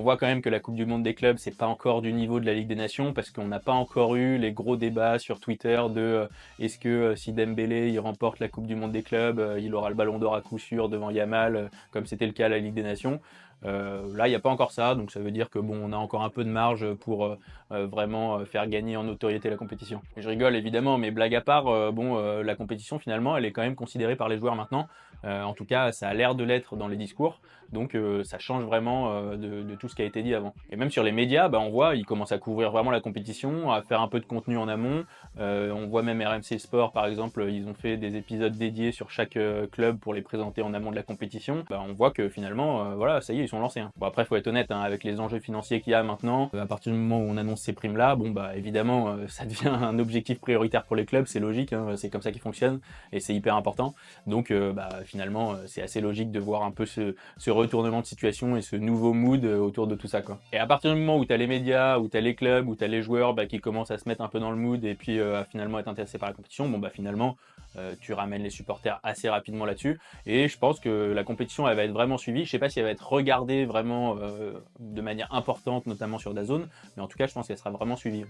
voit quand même que la Coupe du Monde des clubs, c'est pas encore du niveau de la Ligue des Nations, parce qu'on n'a pas encore eu les gros débats sur Twitter de est-ce que si Dembélé il remporte la Coupe du Monde des clubs, il aura le Ballon d'Or à coup sûr devant Yamal, comme c'était le cas à la Ligue des Nations. Là, il n'y a pas encore ça, donc ça veut dire que bon, on a encore un peu de marge pour vraiment faire gagner en notoriété la compétition. Et je rigole évidemment, mais blague à part, la compétition finalement, elle est quand même considérée par les joueurs maintenant. En tout cas, ça a l'air de l'être dans les discours, donc ça change vraiment de tout ce qui a été dit avant. Et même sur les médias, bah, on voit, ils commencent à couvrir vraiment la compétition, à faire un peu de contenu en amont. On voit même RMC Sport, par exemple, ils ont fait des épisodes dédiés sur chaque club pour les présenter en amont de la compétition. Bah, on voit que finalement, voilà, ça y est, ils sont lancés. Hein. Bon, après, faut être honnête, hein, avec les enjeux financiers qu'il y a maintenant, à partir du moment où on annonce ces primes-là, bon, bah, évidemment, ça devient un objectif prioritaire pour les clubs, c'est logique, hein, c'est comme ça qu'ils fonctionnent, et c'est hyper important. Donc, bah, finalement, c'est assez logique de voir un peu ce retournement de situation et ce nouveau mood autour de tout ça, quoi. Et à partir du moment où t'as les médias, où t'as les clubs, où t'as les joueurs bah, qui commencent à se mettre un peu dans le mood et puis à finalement être intéressés par la compétition, bon bah finalement tu ramènes les supporters assez rapidement là-dessus. Et je pense que la compétition elle va être vraiment suivie. Je sais pas si elle va être regardée vraiment de manière importante, notamment sur DAZN, mais en tout cas je pense qu'elle sera vraiment suivie.